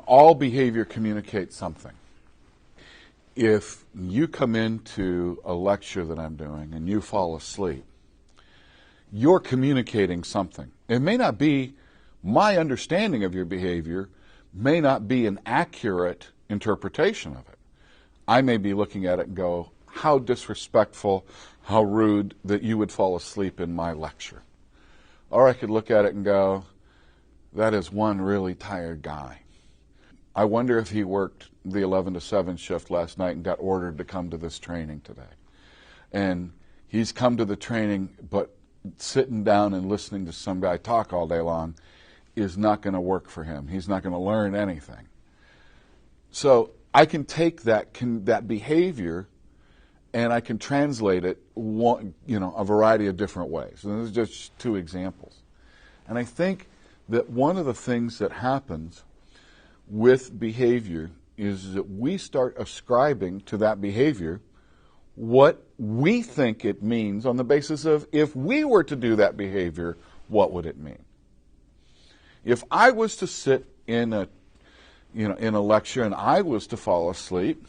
all behavior communicates something. If you come into a lecture that I'm doing and you fall asleep, you're communicating something. It may not be, my understanding of your behavior may not be an accurate interpretation of it. I may be looking at it and go, how disrespectful, how rude that you would fall asleep in my lecture. Or I could look at it and go, that is one really tired guy. I wonder if he worked the 11 to 7 shift last night and got ordered to come to this training today. And he's come to the training, but sitting down and listening to some guy talk all day long is not going to work for him. He's not going to learn anything. So I can take that behavior and I can translate it a variety of different ways. And those are just 2 examples. And I think that one of the things that happens with behavior is that we start ascribing to that behavior what we think it means on the basis of, if we were to do that behavior, what would it mean? If I was to sit in a lecture and I was to fall asleep,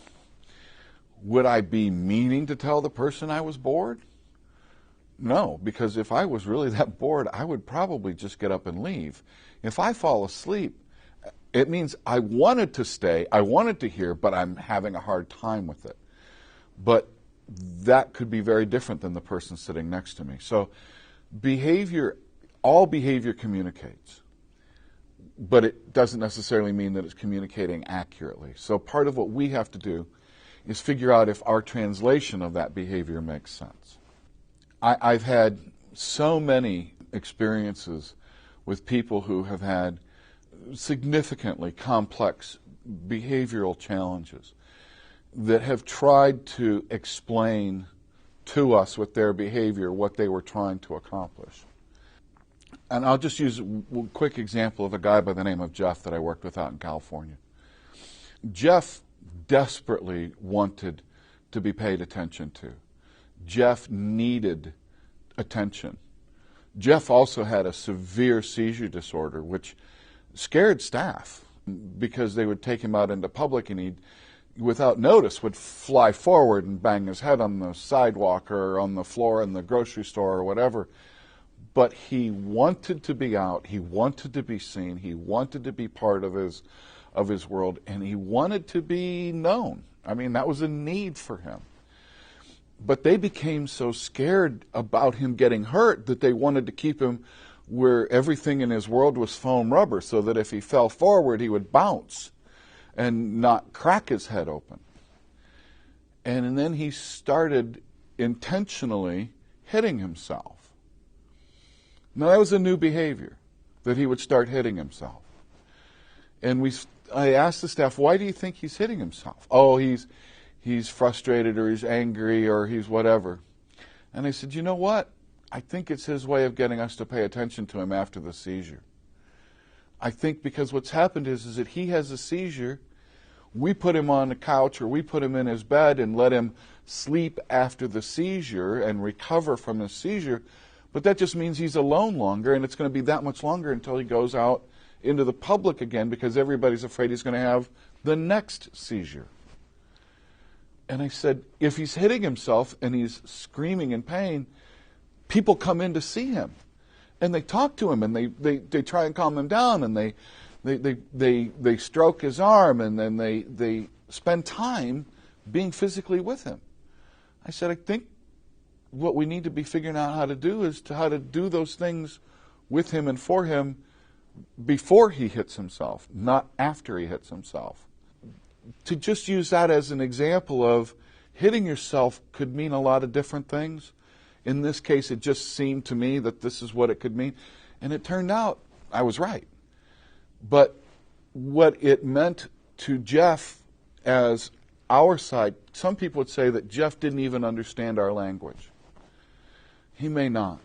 would I be meaning to tell the person I was bored? No, because if I was really that bored, I would probably just get up and leave. If I fall asleep, it means I wanted to stay, I wanted to hear, but I'm having a hard time with it. But that could be very different than the person sitting next to me. So all behavior communicates, but it doesn't necessarily mean that it's communicating accurately. So part of what we have to do is figure out if our translation of that behavior makes sense. I've had so many experiences with people who have had significantly complex behavioral challenges that have tried to explain to us with their behavior what they were trying to accomplish. And I'll just use a quick example of a guy by the name of Jeff that I worked with out in California. Jeff desperately wanted to be paid attention to. Jeff needed attention. Jeff also had a severe seizure disorder, which scared staff because they would take him out into public and he'd, without notice, would fly forward and bang his head on the sidewalk or on the floor in the grocery store or whatever. But he wanted to be out, he wanted to be seen, he wanted to be part of his world, and he wanted to be known. I mean, that was a need for him. But they became so scared about him getting hurt that they wanted to keep him where everything in his world was foam rubber, so that if he fell forward, he would bounce and not crack his head open. And then he started intentionally hitting himself. Now, that was a new behavior, that he would start hitting himself. And I asked the staff, why do you think he's hitting himself? Oh, he's frustrated, or he's angry, or he's whatever. And I said, you know what? I think it's his way of getting us to pay attention to him after the seizure. I think because what's happened is that he has a seizure, we put him on the couch or we put him in his bed and let him sleep after the seizure and recover from his seizure, but that just means he's alone longer, and it's going to be that much longer until he goes out into the public again because everybody's afraid he's going to have the next seizure. And I said, if he's hitting himself and he's screaming in pain, people come in to see him. And they talk to him, and they try and calm him down, and they stroke his arm, and then they spend time being physically with him. I said, I think what we need to be figuring out how to do is how to do those things with him and for him before he hits himself, not after he hits himself. To just use that as an example of hitting yourself could mean a lot of different things. In this case, it just seemed to me that this is what it could mean. And it turned out I was right. But what it meant to Jeff as our side, some people would say that Jeff didn't even understand our language. He may not,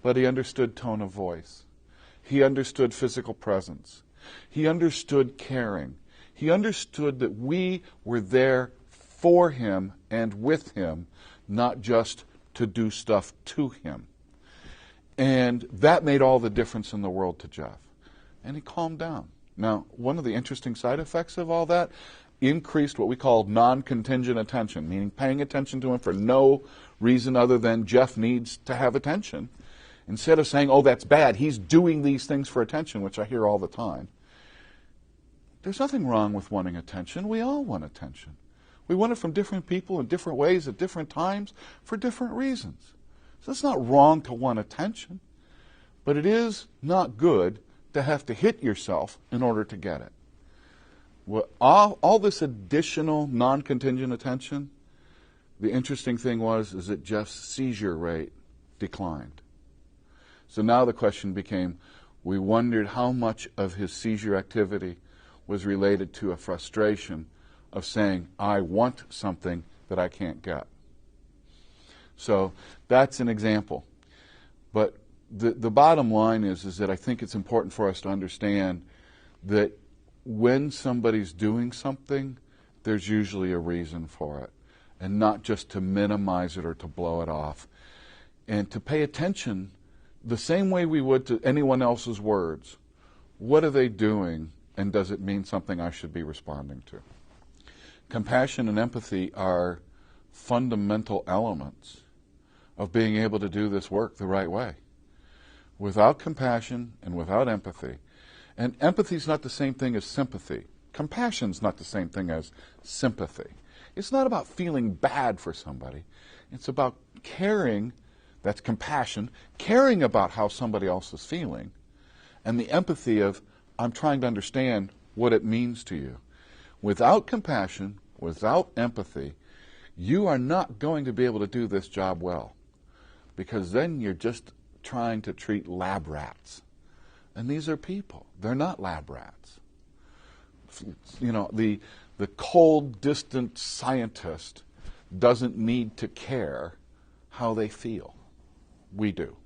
but he understood tone of voice. He understood physical presence. He understood caring. He understood that we were there for him and with him, not just to do stuff to him. And that made all the difference in the world to Jeff. And he calmed down. Now, one of the interesting side effects of all that, increased what we call non-contingent attention, meaning paying attention to him for no reason other than Jeff needs to have attention. Instead of saying, oh, that's bad, he's doing these things for attention, which I hear all the time. There's nothing wrong with wanting attention. We all want attention. We want it from different people in different ways at different times for different reasons. So it's not wrong to want attention, but it is not good to have to hit yourself in order to get it. Well, all this additional non-contingent attention, the interesting thing is that Jeff's seizure rate declined. So now the question became, we wondered how much of his seizure activity was related to a frustration of saying, I want something that I can't get. So that's an example. But the bottom line is that I think it's important for us to understand that when somebody's doing something, there's usually a reason for it, and not just to minimize it or to blow it off. And to pay attention the same way we would to anyone else's words. What are they doing, and does it mean something I should be responding to? Compassion and empathy are fundamental elements of being able to do this work the right way. Without compassion and without empathy, and empathy is not the same thing as sympathy. Compassion is not the same thing as sympathy. It's not about feeling bad for somebody. It's about caring, that's compassion, caring about how somebody else is feeling, and the empathy of, I'm trying to understand what it means to you. Without compassion, without empathy, you are not going to be able to do this job well, because then you're just trying to treat lab rats. And these are people. They're not lab rats. You know, the cold, distant scientist doesn't need to care how they feel. We do.